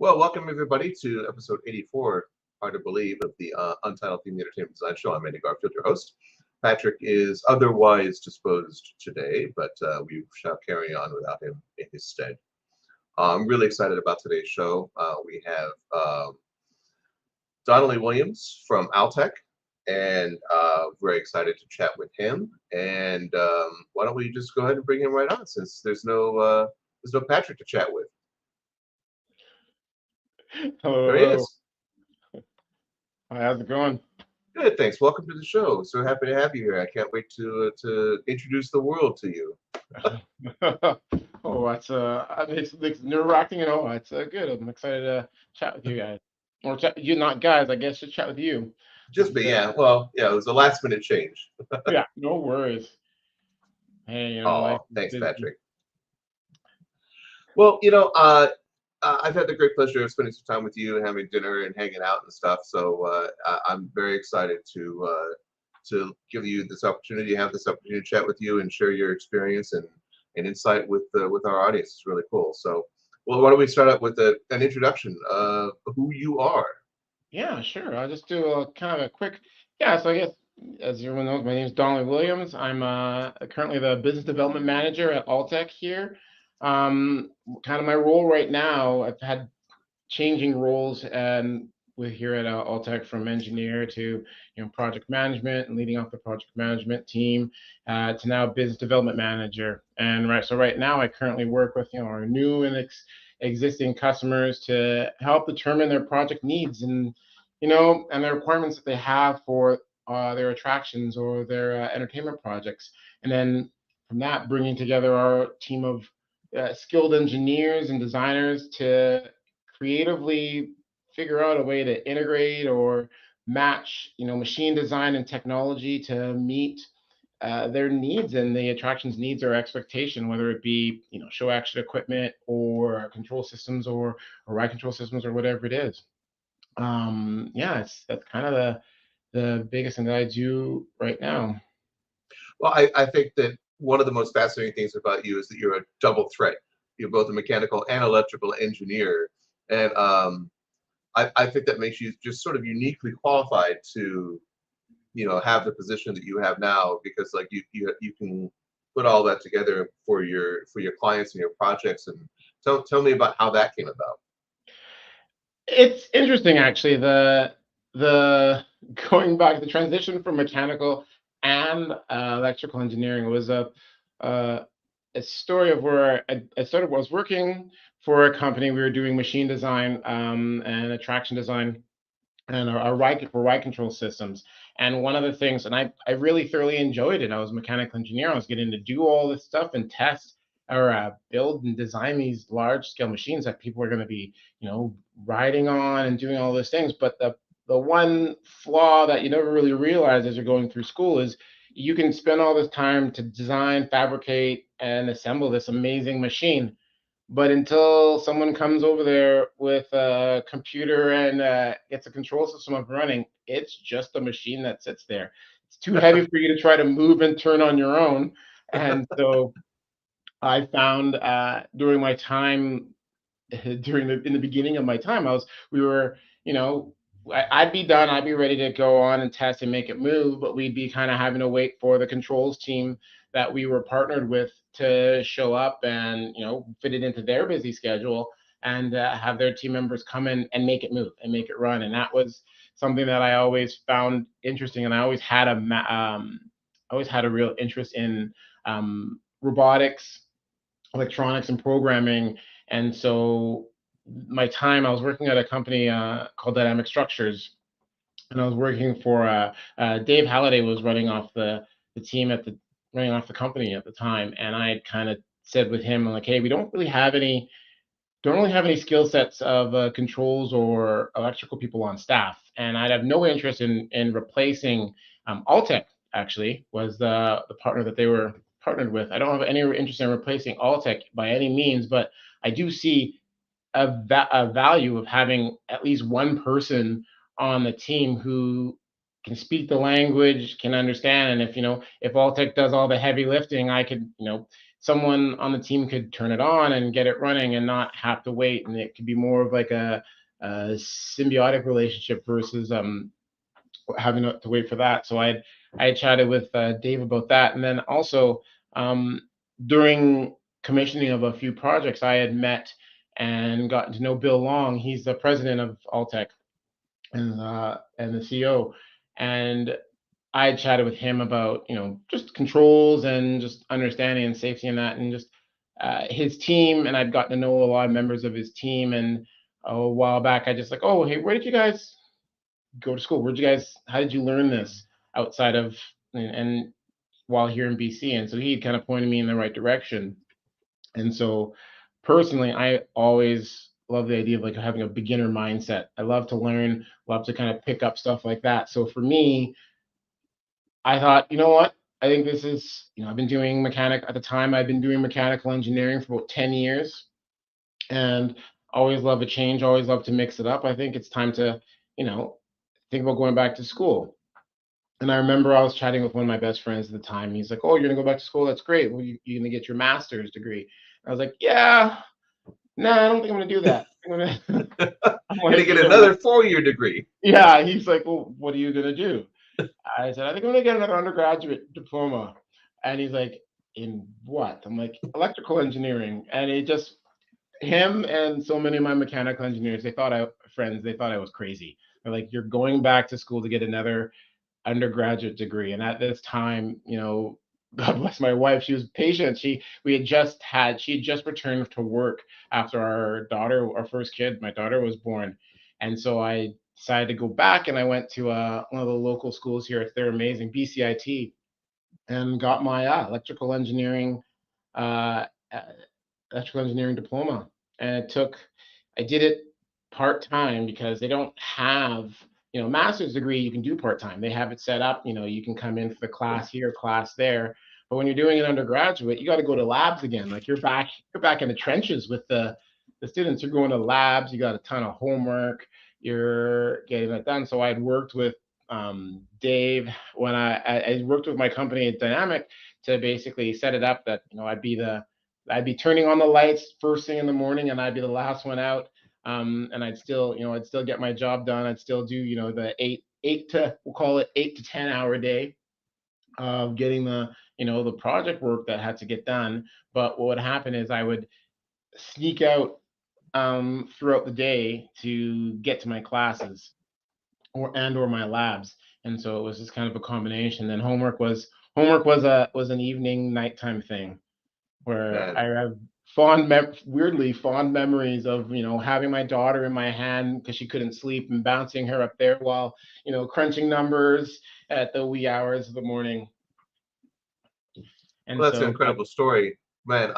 Well, welcome everybody to episode 84, hard to believe, of the Untitled Theme Entertainment Design Show. I'm Andy Garfield, your host. Patrick is otherwise disposed today, but we shall carry on without him in his stead. I'm really excited about today's show. We have Donnelly Williams from Altec, and very excited to chat with him. And why don't we just go ahead and bring him right on, since there's no Patrick to chat with. Hello, There he hello. is. Hi, how's it going? Good, thanks. Welcome to the show. So happy to have you here. I can't wait to introduce the world to you. Oh, that's it's nerve-wracking and all. It's good. I'm excited to chat with you guys. Or chat, you not guys, I guess, just chat with you. Just me, yeah. Well, yeah, it was a last minute change. Yeah, no worries. Hey, life Oh, is thanks, busy. Patrick. Well, I've had the great pleasure of spending some time with you and having dinner and hanging out and stuff. So I'm very excited to give you this opportunity, have this opportunity to chat with you and share your experience and insight with our audience. It's really cool. So, well, why don't we start out with an introduction of who you are? Yeah, sure. I'll just do a kind of a quick. Yeah, so I guess as everyone knows, my name is Donnelly Williams. I'm currently the business development manager at Altec here. Kind of my role right now, I've had changing roles and with here at Altec from engineer to project management and leading off the project management team to now business development manager. And right now I currently work with our new and existing customers to help determine their project needs and and the requirements that they have for their attractions or their entertainment projects. And then from that, bringing together our team of skilled engineers and designers to creatively figure out a way to integrate or match, machine design and technology to meet their needs and the attractions needs or expectation, whether it be, show action equipment or control systems or ride control systems or whatever it is. Yeah, that's kind of the biggest thing that I do right now. Well, I think that one of the most fascinating things about you is that you're a double threat. You're both a mechanical and electrical engineer, and I think that makes you just sort of uniquely qualified to have the position that you have now, because like you can put all that together for your clients and your projects. And tell me about how that came about. It's interesting actually, the going back, the transition from mechanical and electrical engineering was uh, a story of where I started. I was working for a company. We were doing machine design and attraction design and our ride for ride control systems. And one of the things, and I really thoroughly enjoyed it. I was a mechanical engineer. I was getting to do all this stuff and test or build and design these large scale machines that people are going to be, riding on and doing all those things. But the one flaw that you never really realize as you're going through school is you can spend all this time to design, fabricate, and assemble this amazing machine, but until someone comes over there with a computer and gets a control system up and running, it's just a machine that sits there. It's too heavy for you to try to move and turn on your own. And so I found during my time, in the beginning of my time, we were, I'd be done, I'd be ready to go on and test and make it move, but we'd be kind of having to wait for the controls team that we were partnered with to show up and fit it into their busy schedule and have their team members come in and make it move and make it run. And that was something that I always found interesting, and I always had a real interest in robotics, electronics, and programming. And so my time, I was working at a company called Dynamic Structures, and I was working for Dave Halliday was running off the team at the running off the company at the time, and I had kind of said with him, I'm like, hey, we don't really have any skill sets of controls or electrical people on staff, and I'd have no interest in replacing Altec. Actually, was the partner that they were partnered with. I don't have any interest in replacing Altec by any means, but I do see a value of having at least one person on the team who can speak the language, can understand, and if Altec does all the heavy lifting, I could someone on the team could turn it on and get it running and not have to wait, and it could be more of like a symbiotic relationship versus having to wait for that. So I chatted with Dave about that, and then also um, during commissioning of a few projects, I had met and gotten to know Bill Long. He's the president of Altec and the CEO, and I had chatted with him about just controls and just understanding and safety and that, and just his team, and I'd gotten to know a lot of members of his team. And a while back, I just like, oh, hey, where did you guys go to school? How did you learn this outside of, and while here in BC? And so he kind of pointed me in the right direction. And so personally, I always love the idea of like having a beginner mindset. I love to learn, love to kind of pick up stuff like that. So for me, I thought, you know what? I think this is, I've been doing at the time, I've been doing mechanical engineering for about 10 years, and always love a change, always love to mix it up. I think it's time to, you know, think about going back to school. And I remember I was chatting with one of my best friends at the time. He's like, "Oh, you're gonna go back to school? That's great. Well, you're gonna get your master's degree." I was like, "Yeah, no, I don't think I'm gonna do that. I'm Gonna like, get another 4-year degree. yeah." He's like, "Well, what are you gonna do?" I said, "I think I'm gonna get another undergraduate diploma." And he's like, "In what?" I'm like, "Electrical engineering." And it just, him and so many of my mechanical engineers, they thought I was crazy. They're like, "You're going back to school to get another undergraduate degree." And at this time, God bless my wife, she was patient. She had just returned to work after our first kid, my daughter, was born. And so I decided to go back, and I went to one of the local schools here. They're amazing, BCIT, and got my uh, uh, electrical engineering diploma. And I did it part time because they don't have, master's degree you can do part time. They have it set up, you can come in for the class here, class there. But when you're doing an undergraduate, you got to go to labs again. Like you're back in the trenches with the students. You're going to labs, you got a ton of homework, you're getting that done. So I'd worked with Dave when I worked with my company at Dynamic to basically set it up that, I'd be turning on the lights first thing in the morning, and I'd be the last one out. And I'd still get my job done. I'd still do, the we'll call it 8 to 10 hour day of getting the project work that had to get done. But what would happen is I would sneak out throughout the day to get to my classes or my labs. And so it was just kind of a combination. Then homework was an evening nighttime thing, where Man, I have weirdly fond memories of having my daughter in my hand because she couldn't sleep, and bouncing her up there while crunching numbers at the wee hours of the morning. And well, that's an so, incredible story, man.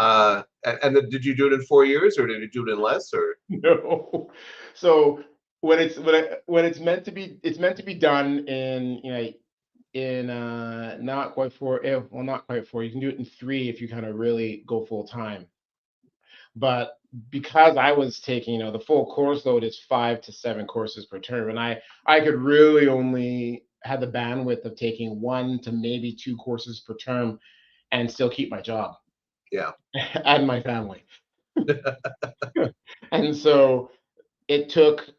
And then did you do it in 4 years, or did you do it in less, or? no. So when it's meant to be, it's meant to be done in not quite four. Well, not quite four. You can do it in three if you kind of really go full time. But because I was taking, the full course load is 5 to 7 courses per term, and I could really only had the bandwidth of taking 1 to maybe 2 courses per term and still keep my job Yeah. and my family. And so it took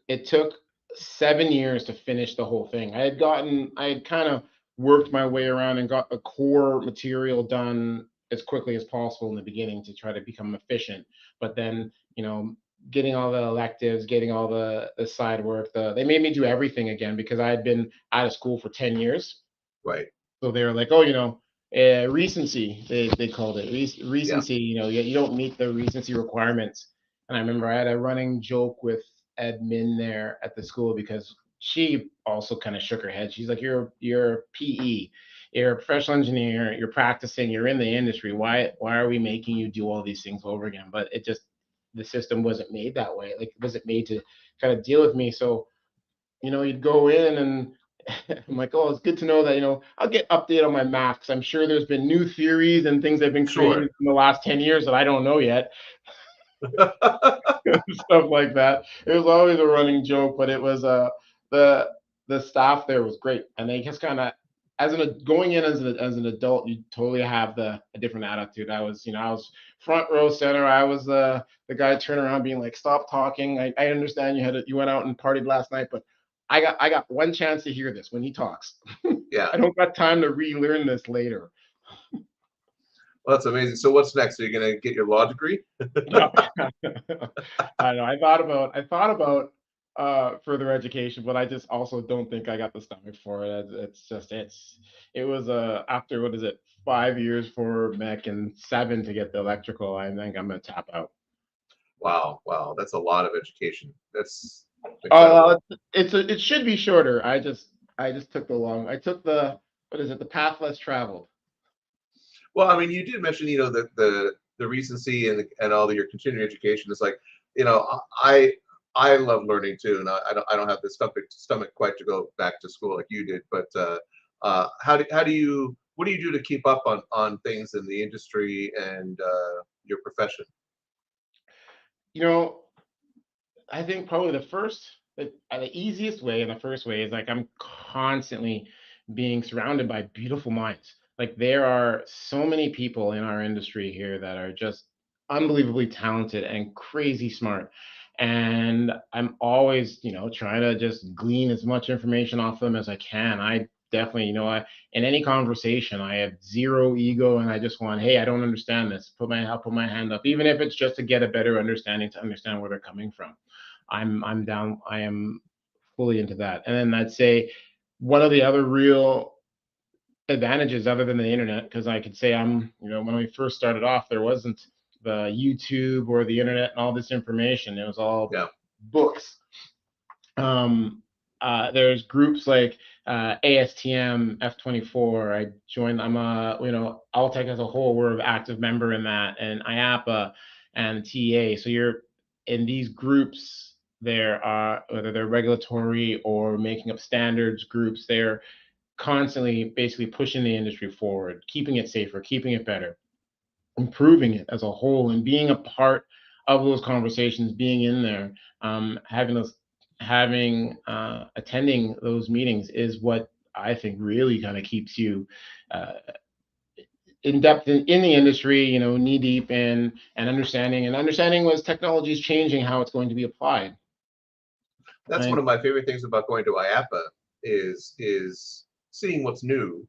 7 years to finish the whole thing. I had kind of worked my way around and got the core material done as quickly as possible in the beginning to try to become efficient. But then, getting all the electives, getting all the side work, they made me do everything again because I had been out of school for 10 years. Right. So they were like, "Oh, recency," they called it Yeah. recency. You don't meet the recency requirements. And I remember I had a running joke with admin there at the school because she also kind of shook her head. She's like, "You're PE, you're a professional engineer, you're practicing, you're in the industry. Why are we making you do all these things over again?" But the system wasn't made that way. Like, it wasn't made to kind of deal with me. So you'd go in, and I'm like, "Oh, it's good to know that, I'll get updated on my math because I'm sure there's been new theories and things that have been Sure. created in the last 10 years that I don't know yet." Stuff like that. It was always a running joke, but it was the the staff there was great, and they just kind of, going in as an adult, you totally have a different attitude. I was front row center. I was the guy turning around being like, stop talking. I understand you went out and partied last night, but I got one chance to hear this when he talks. Yeah. I don't got time to relearn this later. Well, that's amazing. So what's next? Are you going to get your law degree? No. I know. I thought about further education, but I just also don't think I got the stomach for it. It was after, what is it, 5 years for mech and 7 to get the electrical. I think I'm gonna tap out. Wow, that's a lot of education. That's Oh, incredible. it should be shorter. I just took the what is it, the path less traveled. Well, I mean, you did mention, the recency and all of your continuing education. It's like, I love learning too, and I don't have the stomach quite to go back to school like you did. But how do you what do you do to keep up on things in the industry and your profession? I think probably the easiest way and the first way is like I'm constantly being surrounded by beautiful minds. Like there are so many people in our industry here that are just unbelievably talented and crazy smart. And I'm always, trying to just glean as much information off them as I can. I definitely, in any conversation, I have zero ego and I just want, hey, I don't understand this. I'll put my hand up, even if it's just to get a better understanding, to understand where they're coming from. I'm down. I am fully into that. And then I'd say one of the other real advantages, other than the internet, because I could say when we first started off, there wasn't the YouTube or the internet and all this information. It was all Yeah. books. There's groups like ASTM F24. I joined. Altec as a whole. We're an active member in that, and IAPA and TA. So you're in these groups. There are, whether they're regulatory or making up standards groups, they're constantly basically pushing the industry forward, keeping it safer, keeping it better, improving it as a whole, and being a part of those conversations, being in there, attending those meetings is what I think really kind of keeps you in depth in the industry, knee deep in and understanding was technology is changing, how it's going to be applied. That's one of my favorite things about going to IAPA is seeing what's new,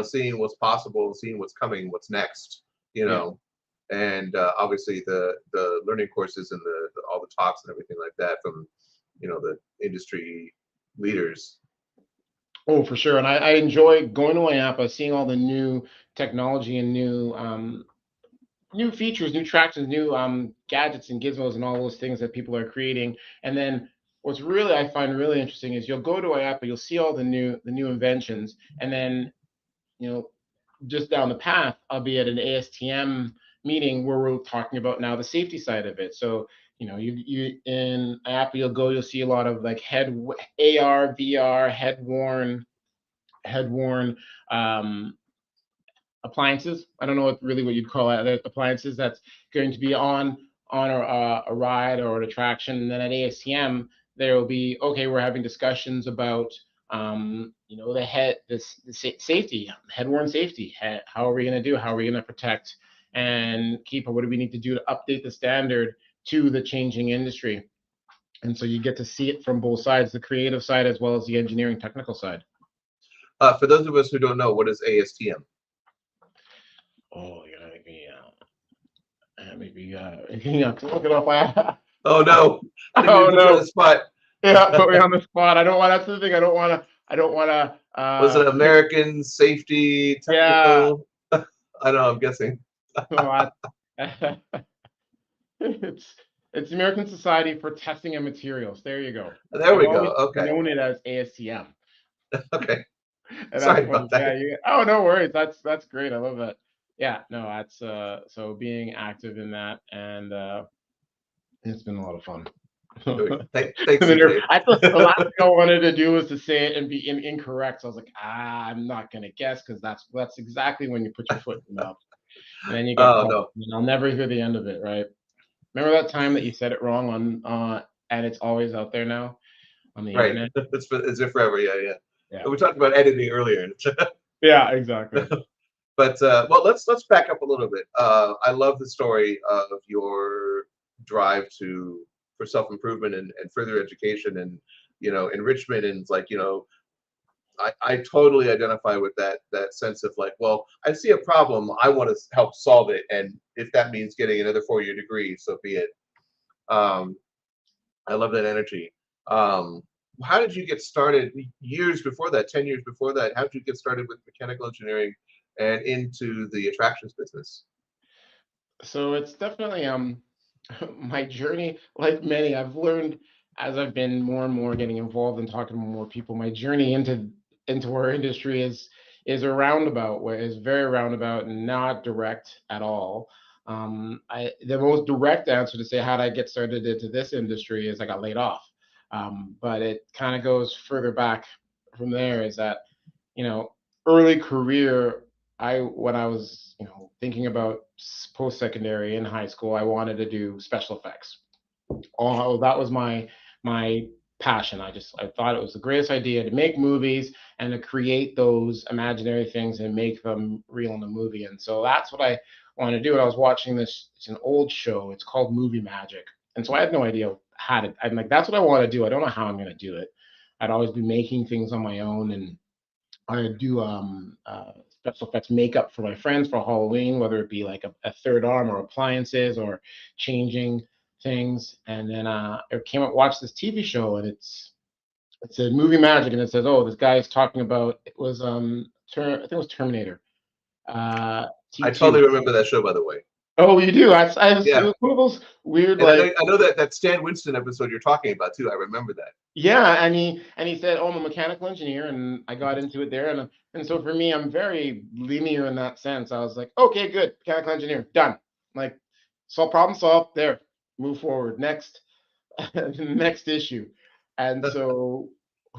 seeing what's possible, seeing what's coming, what's next, Yeah. and obviously the learning courses and all the talks and everything like that from the industry leaders. Oh, for sure. And I enjoy going to IAPA, seeing all the new technology and new features, new tractions, new gadgets and gizmos and all those things that people are creating. And then what's really I find really interesting is you'll go to IAPA, you'll see all the new inventions, and then just down the path, I'll be at an ASTM meeting where we're talking about now the safety side of it. So you in IAPA, you'll see a lot of like AR, VR, head worn appliances. I don't know what you'd call it, appliances that's going to be on a ride or an attraction. And then at ASTM, there will be, okay, we're having discussions about safety, head-worn safety. How are we going to do? How are we going to protect and keep? What do we need to do to update the standard to the changing industry? And so you get to see it from both sides, the creative side as well as the engineering technical side. For those of us who don't know, what is ASTM? Oh, you're gonna make me look it up. Oh no! Oh no! On the spot. Yeah, put me on the spot. I don't want. That's the thing. I don't want to. Was it American Safety Technical? Yeah. I know. I'm guessing. It's American Society for Testing and Materials. There you go. There we go. Okay. Known it as ASTM. Okay. And sorry about that. Oh, no worries. That's great. I love that. Yeah. No, that's so being active in that, and it's been a lot of fun. Thanks. The last thing I wanted to do was to say it and be incorrect. So I was like, I'm not gonna guess, because that's exactly when you put your foot in the mouth, and then you get caught. No. And I'll never hear the end of it. Right? Remember that time that you said it wrong on and it's always out there now on the internet. It's there forever. Yeah. We talked about editing earlier. Yeah, exactly. But well, let's back up a little bit. I love the story of your drive to for self improvement and further education and enrichment and like I totally identify with that sense of like, well, I see a problem, I want to help solve it, and if that means getting another 4-year degree, so be it. Um, I love that energy. Um, how did you get started years before that, 10 years before that? How did you get started with mechanical engineering and into the attractions business? So it's definitely my journey, like many, I've learned as I've been more and more getting involved and talking to more people, my journey into our industry is a roundabout way, is very roundabout and not direct at all. The most direct answer to say how did I get started into this industry is I got laid off. But it kind of goes further back from there, is that, you know, early career, when I was, thinking about post-secondary in high school, I wanted to do special effects. Oh, that was my passion. I thought it was the greatest idea to make movies and to create those imaginary things and make them real in the movie. And so that's what I wanted to do. And I was watching this, it's an old show, it's called Movie Magic. And so I had no idea how to, I'm like, that's what I want to do. I don't know how I'm going to do it. I'd always be making things on my own, and I do special effects makeup for my friends for Halloween, whether it be like a third arm or appliances or changing things. And then I came up watched this TV show, and it's a movie magic, and it says, oh, this guy's talking about, it was I think it was Terminator I T2. totally remember that show, by the way. Oh, you do? It Yeah, was one of those weird, and like, I know that Stan Winston episode you're talking about too. I remember that. yeah, and he said, "Oh, I'm a mechanical engineer," and I got into it there, and so for me, I'm very linear in that sense. I was like, "Okay, good, mechanical engineer, done." Like, solve problem solved. There, move forward. Next, next issue. And so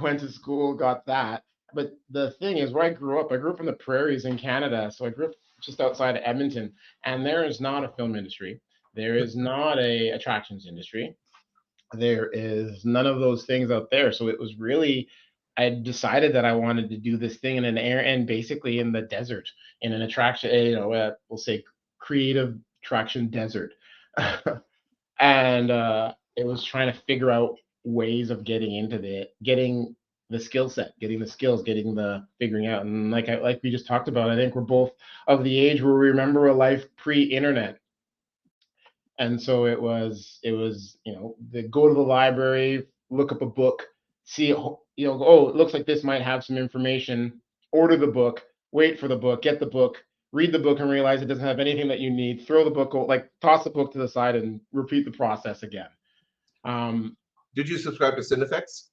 went to school, got that. But the thing is, where I grew up in the prairies in Canada. So I grew up just outside of Edmonton, and there is not a film industry. There is not a attractions industry. There is none of those things out there. So it was really, I decided that I wanted to do this thing in an air and basically in the desert, in an attraction, we'll say creative attraction desert. And it was trying to figure out ways of getting the skill set, getting the skills, getting the figuring out. And like we just talked about, I think we're both of the age where we remember a life pre-internet. And so it was the go to the library, look up a book, see, oh, it looks like this might have some information, order the book, wait for the book, get the book, read the book and realize it doesn't have anything that you need, throw the book, like toss the book to the side and repeat the process again. um Did you subscribe to Cinefx?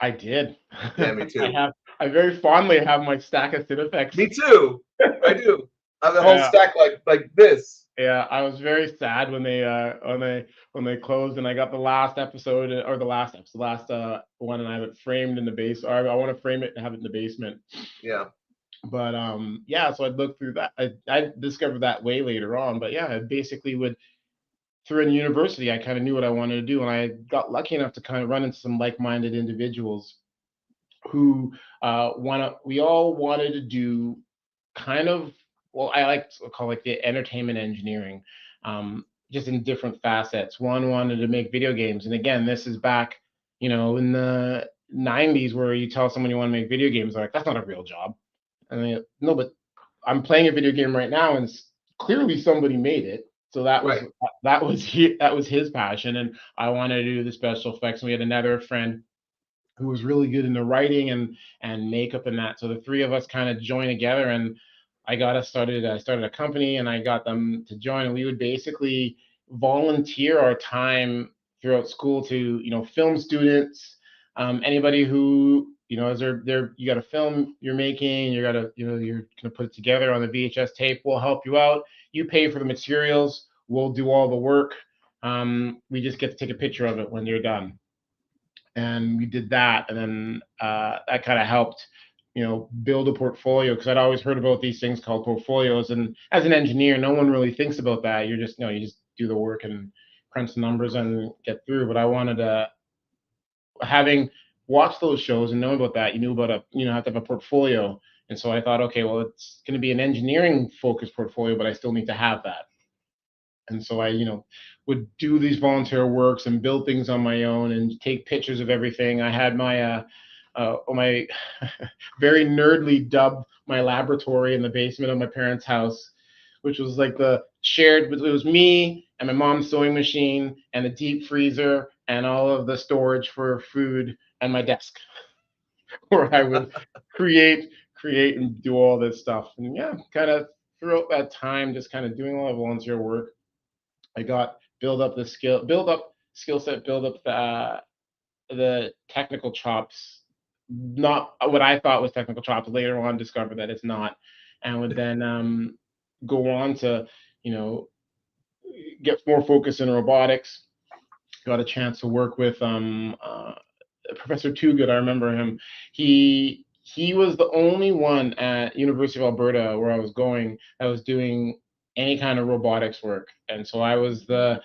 I did. Yeah, me too. I very fondly have my stack of Cinefex. Me too. I do. I have a whole Yeah. stack like this. Yeah, I was very sad when they closed, and I got the last episode, or the last one, and I have it framed in the base. Or I want to frame it and have it in the basement. Yeah. But yeah, so I'd look through that. I discovered that way later on. But yeah, I basically would, through in university, I kind of knew what I wanted to do, and I got lucky enough to kind of run into some like-minded individuals who we all wanted to do kind of, well, I like to call like the entertainment engineering, just in different facets. One wanted to make video games, and again, this is back, in the '90s, where you tell someone you want to make video games, they're like, that's not a real job. I mean, no, but I'm playing a video game right now, and clearly somebody made it. So Right. that was his passion, and I wanted to do the special effects. And we had another friend who was really good in the writing and makeup and that. So the three of us kind of joined together, and I started a company, and I got them to join, and we would basically volunteer our time throughout school to, film students, anybody who, is there, you got a film you're making, you're gonna put it together on the VHS tape, we'll help you out. You pay for the materials, we'll do all the work. We just get to take a picture of it when you're done. And we did that, and then that kind of helped, build a portfolio, because I'd always heard about these things called portfolios, and as an engineer, no one really thinks about that. You just do the work and crunch the numbers and get through. But I wanted to, having watch those shows and know about that, you knew about have to have a portfolio. And so I thought, okay, well, it's going to be an engineering focused portfolio, but I still need to have that. And so I, would do these volunteer works and build things on my own and take pictures of everything. I had my very nerdly dubbed my laboratory in the basement of my parents' house, which was like the shared. It was me and my mom's sewing machine and a deep freezer and all of the storage for food and my desk, where I would create and do all this stuff. And yeah, kind of throughout that time, just kind of doing a lot of volunteer work, I got build up skill set, build up the technical chops. Not what I thought was technical chops. Later on, discovered that it's not, and would then go on to you know get more focus in robotics. Got a chance to work with Professor Toogood. I remember him. He was the only one at University of Alberta where I was going that was doing any kind of robotics work. And so I was the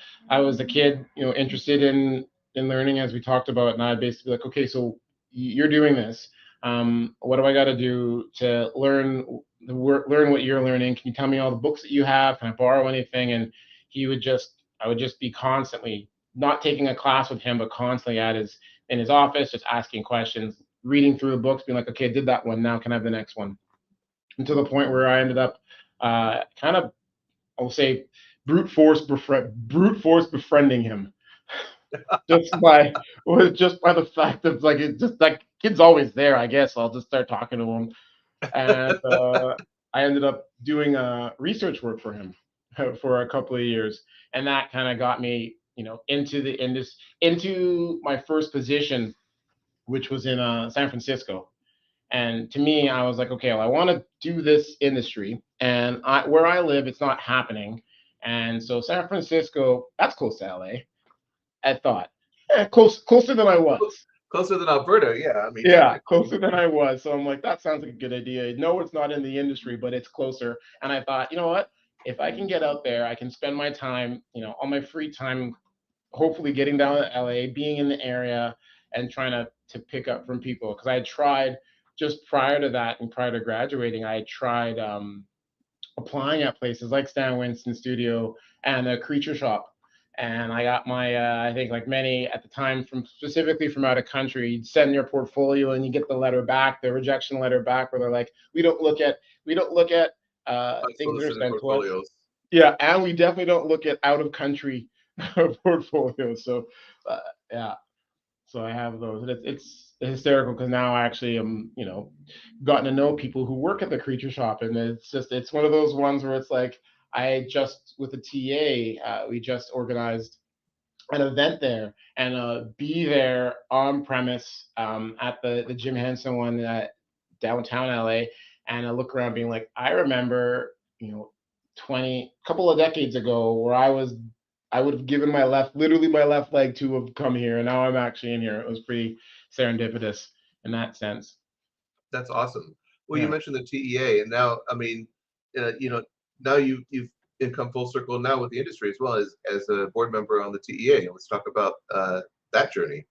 kid, interested in learning, as we talked about, and I basically like, okay, so you're doing this. What do I got to do to learn what you're learning? Can you tell me all the books that you have? Can I borrow anything? And I would just be constantly not taking a class with him, but constantly in his office, just asking questions, reading through the books, being like, okay, I did that one. Now can I have the next one? And to the point where I ended up kind of, I'll say, brute force befriending him, just by the fact of like it just like kid's always there. I guess I'll just start talking to him, and I ended up doing research work for him for a couple of years, and that kind of got me, into my first position, which was in San Francisco. And to me, I was like, okay, well, I want to do this industry, and where I live, it's not happening. And so San Francisco, that's close to LA. I thought, closer than I was. Closer than Alberta, yeah. I mean, Yeah, technically. closer than I was. So I'm like, that sounds like a good idea. No, it's not in the industry, but it's closer. And I thought, you know what? If I can get out there, I can spend my time, on my free time, hopefully getting down to LA, being in the area, and trying to pick up from people. Because I had tried just prior to that and prior to graduating, I had tried applying at places like Stan Winston Studio and a Creature Shop. And I got my, I think like many at the time, from specifically from out of country, you'd send your portfolio and you get the letter back, the rejection letter back, where they're like, we don't look at things that are Unsolicited sent to us. portfolios. Yeah, and we definitely don't look at out of country portfolios. So, uh, yeah, so I have those, and it's hysterical because now I actually am, gotten to know people who work at the Creature Shop, and it's one of those ones where it's like I just with the TA, we just organized an event there, and be there on premise at the Jim Henson one at downtown LA, and I look around being like, I remember, 20 couple of decades ago where I would have given literally my left leg to have come here, and now I'm actually in here. It was pretty serendipitous in that sense. That's awesome. Well, you Yeah. mentioned the TEA, and now, I mean, you know, now you've come full circle now with the industry as well as a board member on the TEA. Let's talk about that journey.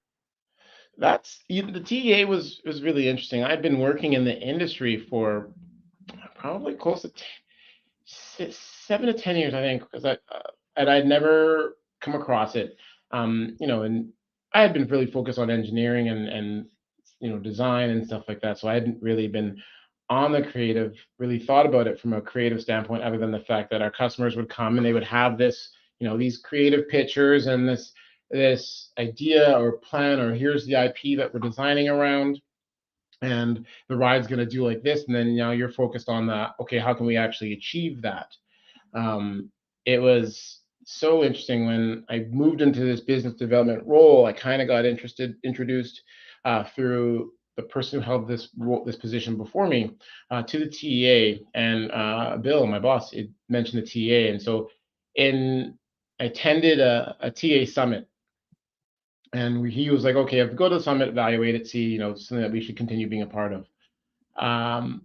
The TEA was really interesting. I'd been working in the industry for probably close to 7 to 10 years, I think, because and I'd never come across it. And I had been really focused on engineering and design and stuff like that. So I hadn't really been on the creative, really thought about it from a creative standpoint, other than the fact that our customers would come and they would have this, these creative pictures and this idea or plan, or here's the IP that we're designing around, and the ride's going to do like this, and then now you're focused on that. Okay, how can we actually achieve that? It was so interesting when I moved into this business development role. I kind of got introduced through the person who held this position before me, to the TEA, and Bill, my boss, it mentioned the TEA, and so in I attended a TA summit, and he was like, okay, I have to go to the summit, evaluate it, see, something that we should continue being a part of. Um,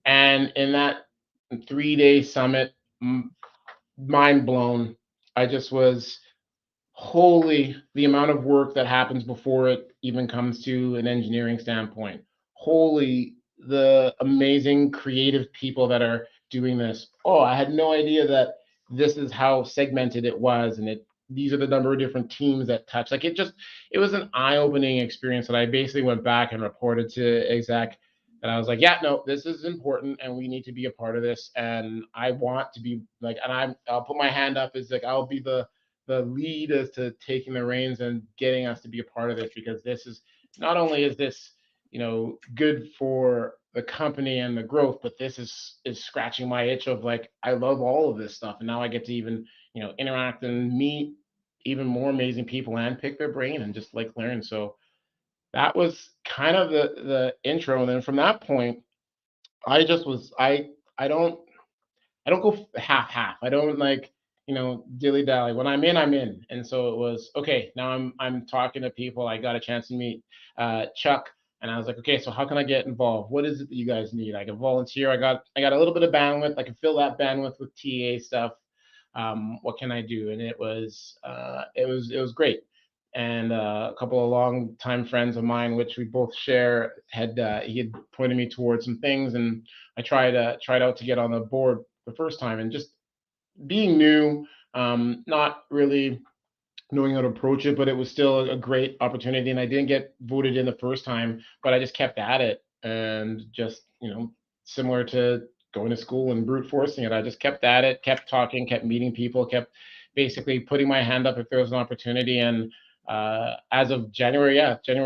and in that 3-day summit, mind blown. I just was holy, the amount of work that happens before it even comes to an engineering standpoint. Holy, the amazing creative people that are doing this. Oh, I had no idea that this is how segmented it was, and it these are the number of different teams that touch. Like it was an eye-opening experience that I basically went back and reported to exec. And I was like, yeah, no, this is important, and we need to be a part of this. And I want to be like, and I'll put my hand up as like I'll be the lead as to taking the reins and getting us to be a part of this, because this is not only is this good for the company and the growth, but this is scratching my itch of like I love all of this stuff, and now I get to even interact and meet even more amazing people and pick their brain and just like learn. So that was kind of the intro, and then from that point I just was I don't go half half. I don't like, dilly dally. When I'm in, I'm in. And so it was okay. Now I'm talking to people. I got a chance to meet Chuck, and I was like, okay, so how can I get involved? What is it that you guys need? I can volunteer. I got a little bit of bandwidth. I can fill that bandwidth with TA stuff. What can I do? And it was great. And a couple of long time friends of mine, which we both share, he had pointed me towards some things, and I tried out to get on the board the first time, and just being new, not really knowing how to approach it, but it was still a great opportunity. And I didn't get voted in the first time, but I just kept at it, and just similar to going to school and brute forcing it, I just kept at it, kept talking, kept meeting people, kept basically putting my hand up if there was an opportunity. And as of January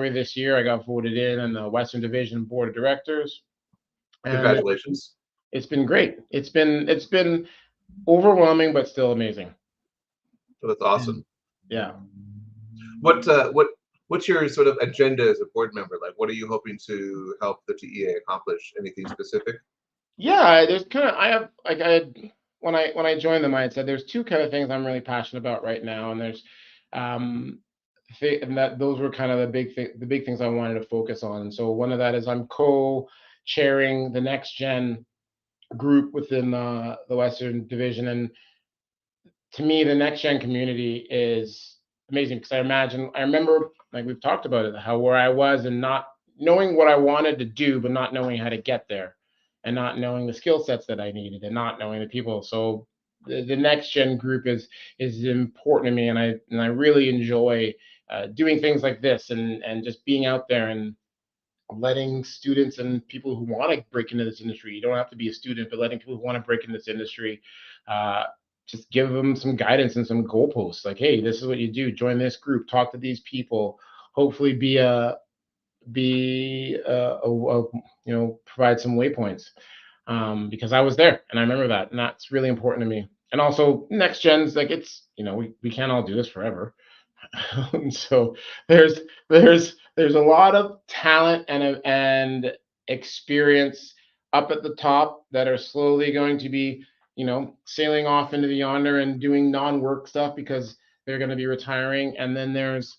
this year, I got voted in the Western Division Board of Directors, and Congratulations. it's been great. It's been overwhelming, but still amazing. So that's And awesome. yeah. What's your sort of agenda as a board member? Like, what are you hoping to help the TEA accomplish? Anything specific? Yeah, there's kind of I have like I had when I joined them, I had said there's two kind of things I'm really passionate about right now, and there's um and that those were kind of the big things I wanted to focus on. And so one of that is I'm co-chairing the next gen group within the Western Division. And to me, the next gen community is amazing, because I remember, like we've talked about it, how where I was and not knowing what I wanted to do, but not knowing how to get there, and not knowing the skill sets that I needed, and not knowing the people. So the next gen group is important to me, and I really enjoy doing things like this, and just being out there and letting students and people who want to break into this industry. You don't have to be a student, but letting people who want to break into this industry, uh, just give them some guidance and some goalposts. Like, hey, this is what you do. Join this group. Talk to these people. Hopefully, provide some waypoints. Because I was there and I remember that, and that's really important to me. And also, next gens, like we can't all do this forever. So there's there's a lot of talent and experience up at the top that are slowly going to be sailing off into the yonder and doing non-work stuff because they're going to be retiring. And then there's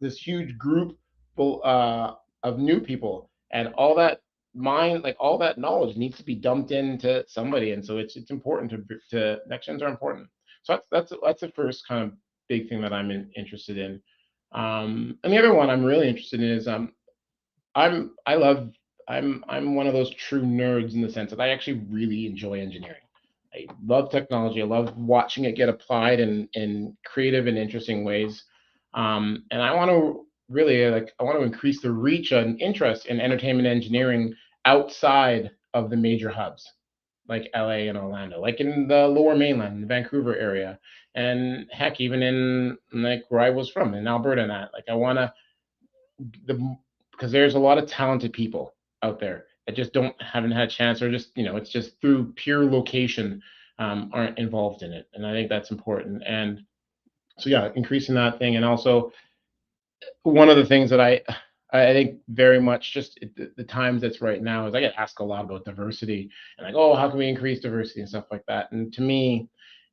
this huge group of new people, and all that mind, like all that knowledge, needs to be dumped into somebody. And so it's important to next gens are important. So that's the first kind of big thing that interested in. And the other one I'm really interested in is I love I'm one of those true nerds in the sense that I actually really enjoy engineering. I love technology. I love watching it get applied in creative and interesting ways. And I want to really I want to increase the reach and interest in entertainment engineering outside of the major hubs like LA and Orlando, like in the lower mainland, the Vancouver area, and heck, even in like where I was from in Alberta. And that, like, I want to the because there's a lot of talented people out there that just haven't had a chance, or just it's just through pure location, aren't involved in it. And I think that's important. And so yeah, increasing that thing. And also one of the things that I think very much just the times that's right now is I get asked a lot about diversity, and like, oh, how can we increase diversity and stuff like that. And to me,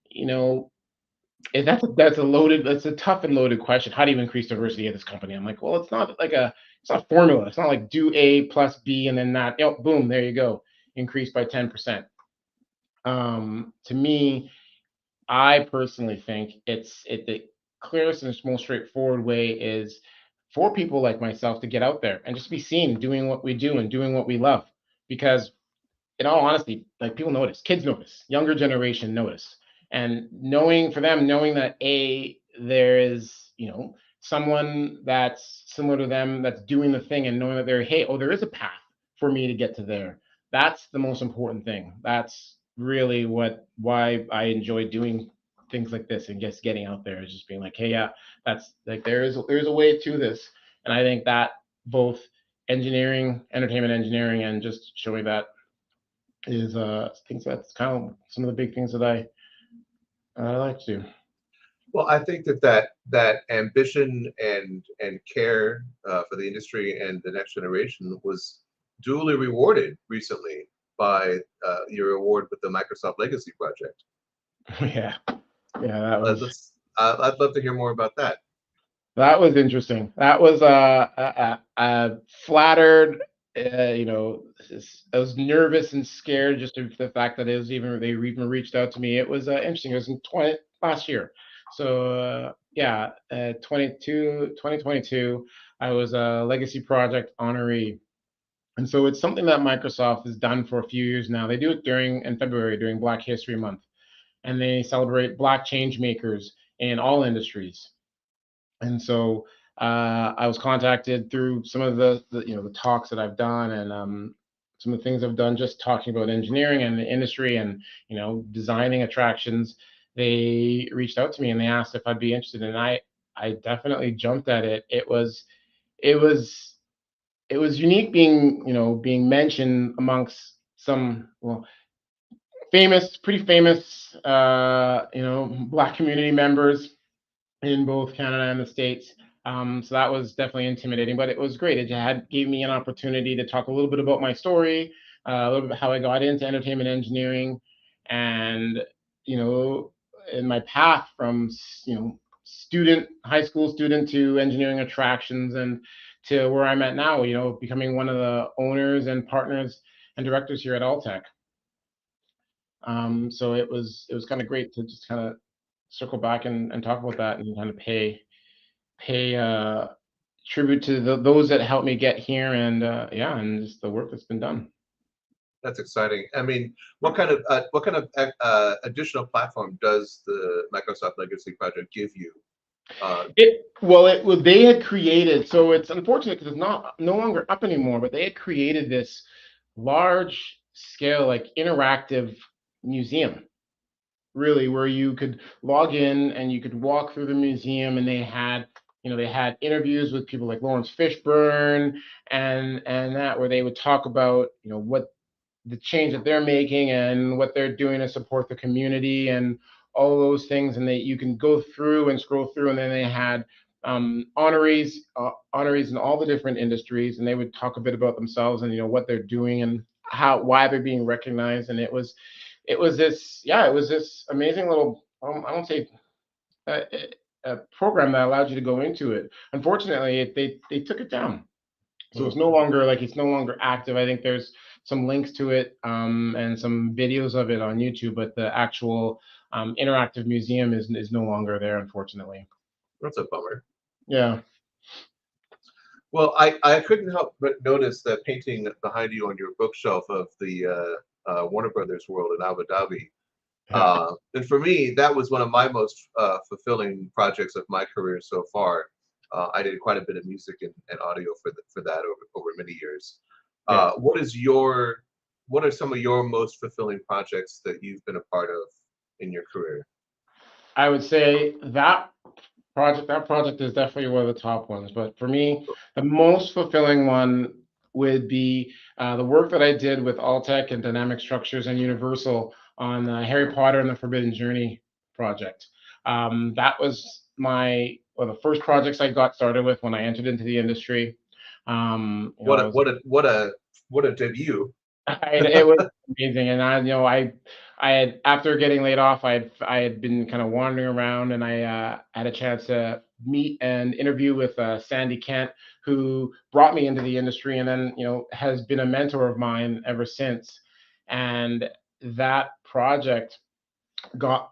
you know that's a tough and loaded question. How do you increase diversity at this company? I'm like, well, it's not a formula. It's not like do A plus B and then that, boom, there you go, increase by 10%. To me, I personally think clearest and most straightforward way is for people like myself to get out there and just be seen doing what we do and doing what we love. Because in all honesty, like people notice, kids notice, younger generation notice, and knowing for them, knowing that there is someone that's similar to them that's doing the thing, and knowing that there is a path for me to get to there. That's the most important thing. That's really why I enjoy doing things like this and just getting out there is just being like, hey, yeah, that's like there's a way to this, and I think that both engineering, entertainment engineering, and just showing that is things that's kind of some of the big things that I like to do. Well, I think that ambition and care for the industry and the next generation was duly rewarded recently by your award with the Microsoft Legacy Project. Yeah, yeah, that was I'd love to hear more about that. interesting. That was flattered. I was nervous and scared just of the fact that they even reached out to me. It was interesting. It was in last year. So yeah, 2022, I was a Legacy Project honoree. And so it's something that Microsoft has done for a few years now. They do it in February during Black History Month, and they celebrate Black change makers in all industries. And so I was contacted through some of the talks that I've done, and some of the things I've done just talking about engineering and the industry and designing attractions. They reached out to me and they asked if I'd be interested, and I definitely jumped at it. It was unique being mentioned amongst some pretty famous Black community members in both Canada and the States. So that was definitely intimidating, but it was great. It gave me an opportunity to talk a little bit about my story, a little bit how I got into entertainment engineering, and you know, in my path from high school student to engineering attractions, and to where I'm at now. Becoming one of the owners and partners and directors here at Altec. So it was kind of great to just kind of circle back and talk about that and kind of pay tribute to those that helped me get here, and yeah, and just the work that's been done. That's exciting. I mean, what kind of additional platform does the Microsoft Legacy Project give you? They had created, so it's unfortunate because it's no longer up anymore, but they had created this large scale, like, interactive museum, really, where you could log in and you could walk through the museum, and they had interviews with people like Lawrence Fishburne, and that, where they would talk about what the change that they're making and what they're doing to support the community and all those things. And you can go through and scroll through, and then they had honorees in all the different industries, and they would talk a bit about themselves and what they're doing and why they're being recognized. And it was this amazing little, I won't say a program that allowed you to go into it. Unfortunately, they took it down. So it's no longer active. I think there's some links to it, and some videos of it on YouTube, but the actual interactive museum is no longer there, unfortunately. That's a bummer. Yeah. Well, I couldn't help but notice that painting behind you on your bookshelf of the Warner Brothers world in Abu Dhabi. And for me, that was one of my most fulfilling projects of my career so far. I did quite a bit of music and audio for that over many years. Yeah. What are some of your most fulfilling projects that you've been a part of in your career? I would say that project is definitely one of the top ones. But for me, the most fulfilling one would be the work that I did with Altec and Dynamic Structures and Universal on Harry Potter and the Forbidden Journey project. That was one of the first projects I got started with when I entered into the industry. What a debut! It was amazing, and I had, after getting laid off, I had been kind of wandering around, and I had a chance to meet and interview with Sandy Kent, who brought me into the industry, and then has been a mentor of mine ever since. And that project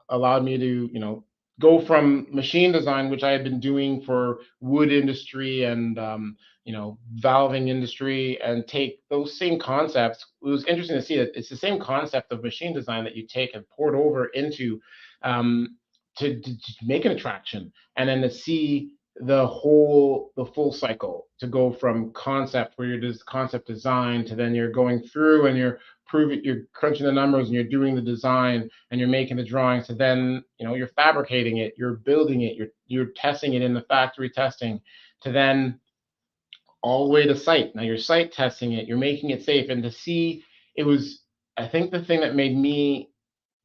allowed me to go from machine design, which I had been doing for wood industry and valving industry, and take those same concepts. It was interesting to see that it's the same concept of machine design that you take and port over into um, to make an attraction, and then to see the full cycle, to go from concept where you're just concept design to then you're going through and you're crunching the numbers and you're doing the design and you're making the drawings, to then you're fabricating it, you're building it, you're testing it in the factory testing, to then all the way to site. Now you're site testing it, you're making it safe, and to see it was, I think the thing that made me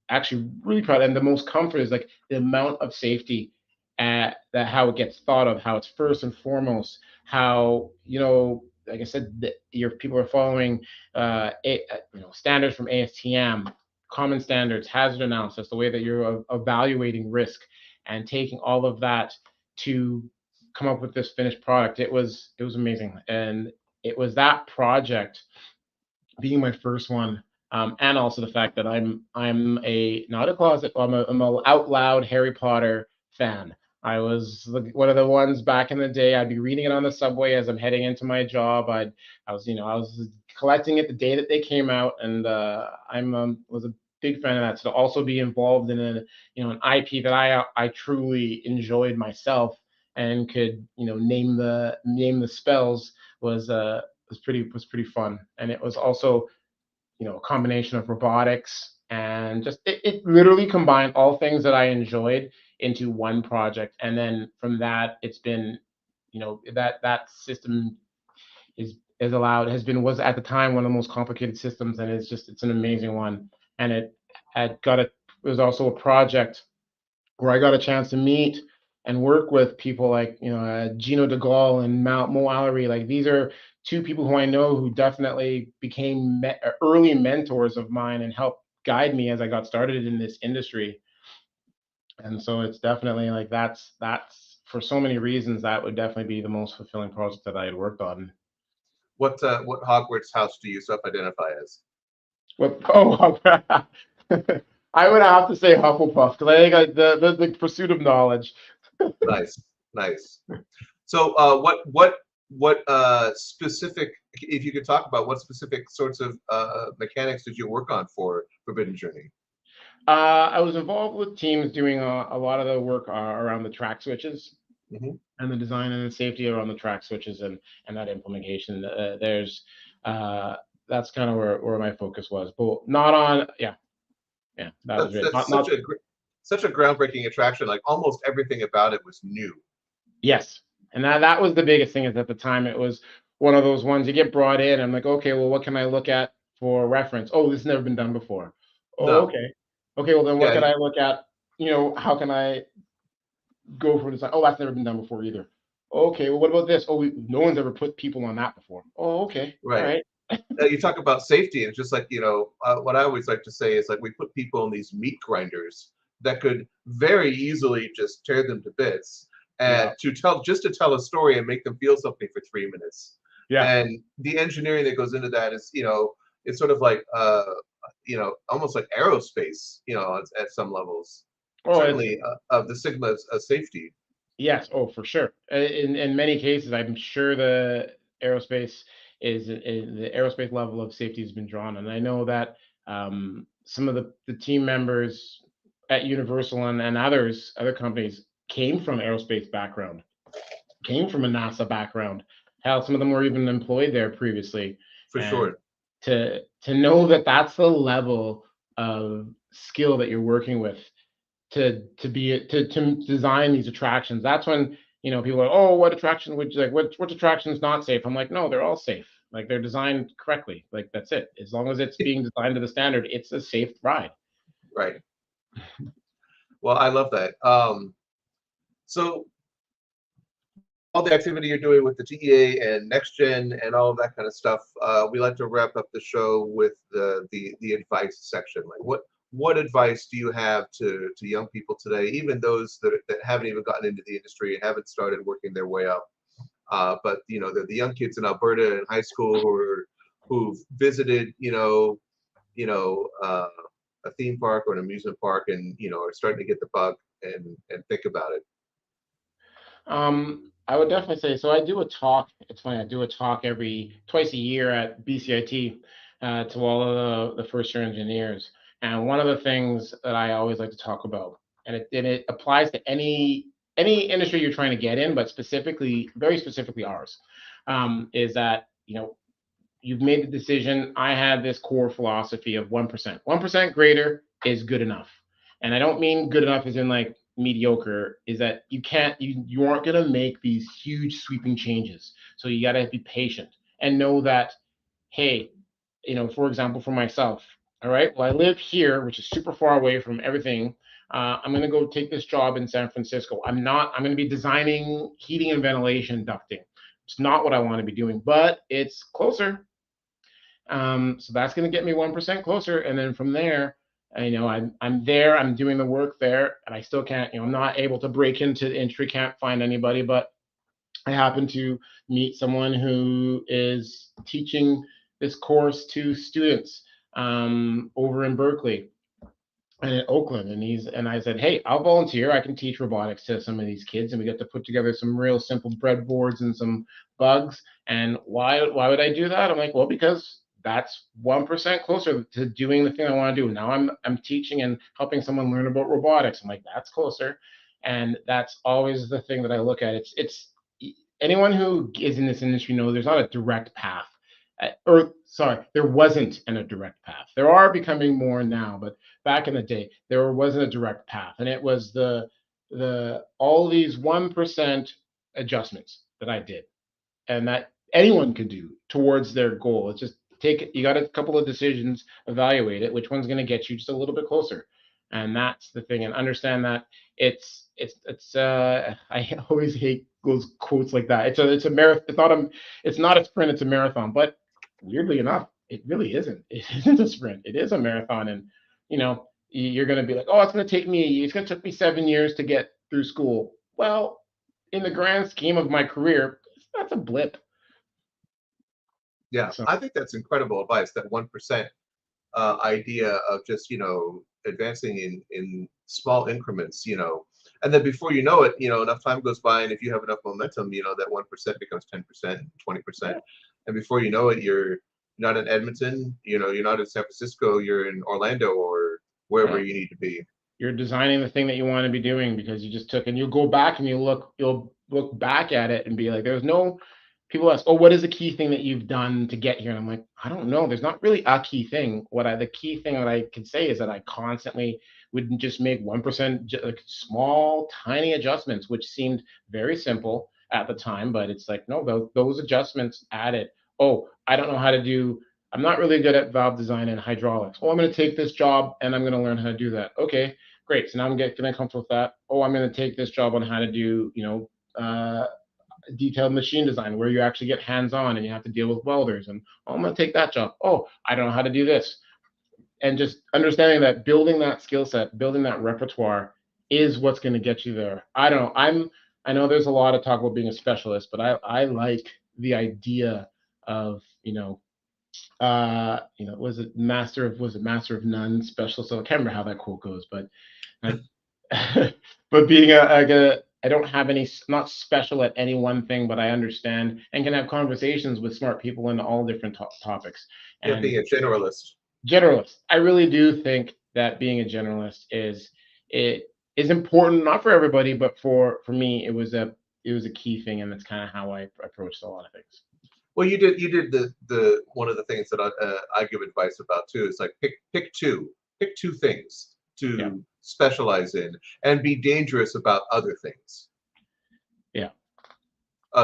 actually really proud and the most comfort is like the amount of safety that how it gets thought of, how it's first and foremost, how like I said, your people are following standards from ASTM, common standards, hazard analysis, the way that you're evaluating risk and taking all of that to come up with this finished product. It was amazing, and it was that project being my first one, and also the fact that I'm a not a closet, I'm a out loud Harry Potter fan. I was one of the ones back in the day. I'd be reading it on the subway as I'm heading into my job. I was collecting it the day that they came out, and I'm was a big fan of that. So to also be involved in an IP that I truly enjoyed myself and could name the spells was pretty fun. And it was also a combination of robotics and just it literally combined all things that I enjoyed into one project. And then from that, it's been that system is allowed has been was at the time one of the most complicated systems, and it's an amazing one. And it had got it was also a project where I got a chance to meet and work with people like Gino de Gohl and Mo Allery. Like, these are two people who I know who definitely became early mentors of mine and helped guide me as I got started in this industry. And so it's definitely like that's for so many reasons that would definitely be the most fulfilling project that I had worked on. What Hogwarts house do you self-identify as? What? Oh, I would have to say Hufflepuff because I think the pursuit of knowledge. Nice, nice. So, what specific, if you could talk about what specific sorts of mechanics did you work on for Forbidden Journey? I was involved with teams doing a lot of the work around the track switches Hmm. and the design and the safety around the track switches and that implementation. That's kind of where my focus was, but not on that was it. That's Not such a groundbreaking attraction. Like almost everything about it was new. Yes, and that was the biggest thing is at the time it was one of those ones you get brought in. I'm like, okay, well, what can I look at for reference? Oh, this has never been done before. Oh, No, okay. Okay, well then what yeah, can I look at? How can I go for design? Oh, that's never been done before either. Okay, well, what about this? Oh, no one's ever put people on that before. Oh, okay, all right. right. You talk about safety, and it's just like what I always like to say is like we put people in these meat grinders that could very easily just tear them to bits, and Yeah, to tell a story and make them feel something for 3 minutes. yeah. And the engineering that goes into that is it's sort of like almost like aerospace at some levels, Oh, it's certainly of the sigmas of safety. Yes, oh, for sure. In many cases, I'm sure the aerospace level of safety has been drawn, and I know that some of the team members at Universal and other companies came from aerospace background, came from a NASA background. Hell, some of them were even employed there previously, For and sure. to know that that's the level of skill that you're working with to design these attractions. That's when people are, oh, what attraction would you like? What attraction is not safe? I'm like, no, they're all safe. Like, they're designed correctly. Like, that's it. As long as it's being designed to the standard, it's a safe ride. Right. Well, I love that. So all the activity you're doing with the TEA and next gen and all of that kind of stuff, we like to wrap up the show with the advice section. Like what advice do you have to young people today, even those that haven't even gotten into the industry and haven't started working their way up? But the young kids in Alberta in high school who've visited a theme park or an amusement park and are starting to get the bug. and think about it? I would definitely say so. I do a talk. It's funny. I do a talk every twice a year at BCIT to all of the first year engineers. And one of the things that I always like to talk about, and it applies to any industry you're trying to get in, but specifically, very specifically ours, is that you've made the decision. I had this core philosophy of 1%. 1% greater is good enough. And I don't mean good enough as in like mediocre, is that you aren't gonna make these huge sweeping changes. So you gotta be patient and know that, hey, for example, for myself, all right, well, I live here, which is super far away from everything. I'm gonna go take this job in San Francisco. I'm gonna be designing heating and ventilation ducting. It's not what I want to be doing, but it's closer. So that's going to get me 1% closer, and then from there, I'm there, I'm doing the work there, and I still can't, I'm not able to break into the industry, can't find anybody, but I happen to meet someone who is teaching this course to students over in Berkeley and in Oakland, and I said, hey, I'll volunteer. I can teach robotics to some of these kids, and we get to put together some real simple breadboards and some bugs. And why would I do that? I'm like, well, because that's 1% closer to doing the thing I want to do. Now I'm teaching and helping someone learn about robotics. I'm like, that's closer, and that's always the thing that I look at. It's anyone who is in this industry knows there's not a direct path. Or sorry, there wasn't a direct path. There are becoming more now, but back in the day, there wasn't a direct path, and it was the all these 1% adjustments that I did, and that anyone could do towards their goal. It's just you got a couple of decisions, evaluate it, which one's going to get you just a little bit closer, and that's the thing. And understand that it's I always hate those quotes like that. It's a marathon. It's not a sprint. It's a marathon. But weirdly enough, it really isn't. It isn't a sprint. It is a marathon, and you're going to be like, oh, it's going to take me 7 years to get through school. Well, in the grand scheme of my career, that's a blip. Yeah, So I think that's incredible advice. That 1% idea of just advancing in small increments. And then before you know it, enough time goes by, and if you have enough momentum, that 1% becomes 10%, 20%, and before you know it, you're not in Edmonton, you're not in San Francisco, you're in Orlando or wherever yeah, you need to be. you're designing the thing that you want to be doing because you just took, and you'll go back and you'll look back at it and be like, there's no. People ask, oh, what is the key thing that you've done to get here? And I'm like, I don't know. There's not really a key thing. The key thing that I can say is that I constantly would just make 1% like small, tiny adjustments, which seemed very simple at the time, but it's like, no, those adjustments added. Oh, I don't know how to do. I'm not really good at valve design and hydraulics. Oh, I'm going to take this job and I'm going to learn how to do that. Okay, great. So now I'm getting comfortable with that. Oh, I'm going to take this job on how to do, detailed machine design where you actually get hands-on and you have to deal with welders, and oh, I'm going to take that job. Oh, I don't know how to do this. And just understanding that building that skill set, building that repertoire is what's going to get you there. I know there's a lot of talk about being a specialist, but I like the idea of was it master of none, specialist? So I can't remember how that quote goes, but but being I don't have not special at any one thing, but I understand and can have conversations with smart people in all different topics. Yeah, being a generalist. Generalist. I really do think that being a generalist is important, not for everybody, but for me, it was a key thing, and that's kind of how I approached a lot of things. Well, you did the one of the things that I give advice about too. It's like pick two things to specialize in, and be dangerous about other things. Yeah.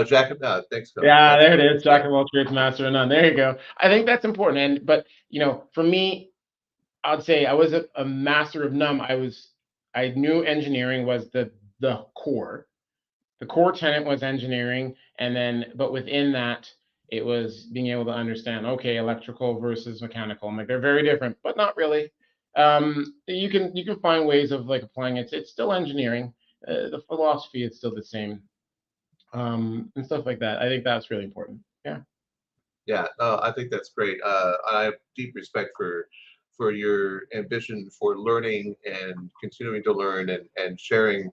Jack, thanks, Phil. Yeah, That's there it great. is. Jack of all trades, master of none. There you go. I think that's important. But for me, I'd say I was a master of none. I knew engineering was the core. The core tenet was engineering, but within that, it was being able to understand, okay, electrical versus mechanical. I'm like, they're very different, but not really. You can find ways of like applying it. It's still engineering. The philosophy is still the same, and stuff like that. I think that's really important. Yeah. Yeah, I think that's great. I have deep respect for your ambition for learning and continuing to learn and sharing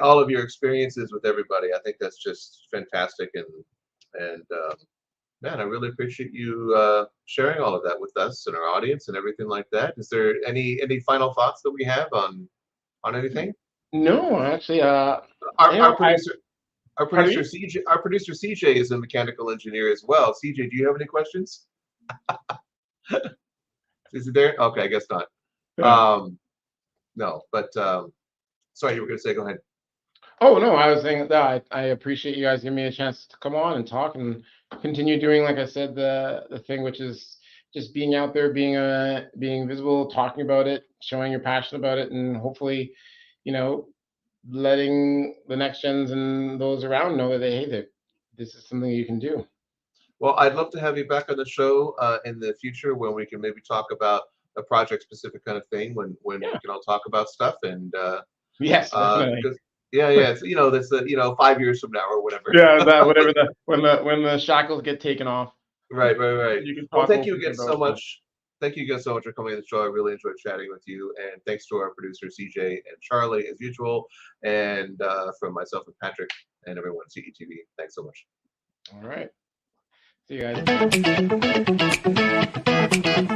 all of your experiences with everybody. I think that's just fantastic, and man, I really appreciate you sharing all of that with us and our audience and everything like that. Is there any final thoughts that we have on anything? No, actually, Our producer. pardon me? Our producer CJ is a mechanical engineer as well. CJ, do you have any questions? Is it there? Okay, I guess not. Yeah. No, but sorry, you were going to say. Go ahead. Oh no, I was saying that I appreciate you guys giving me a chance to come on and talk and continue doing, like I said, the thing, which is just being out there, being visible, talking about it, showing your passion about it, and hopefully, you know, letting the next gens and those around know that that this is something you can do. Well, I'd love to have you back on the show in the future when we can maybe talk about a project specific kind of thing when we Yeah. can all talk about stuff and Yes, definitely. because yeah, it's, that's 5 years from now or whatever. Yeah, that whatever when the shackles get taken off, Right. you can Well, talk thank you openly again so about stuff. much. Thank you again so much for coming on the show. I really enjoyed chatting with you, and thanks to our producer CJ and Charlie as usual, and from myself and Patrick and everyone at CETV. Thanks so much. All right. See you guys.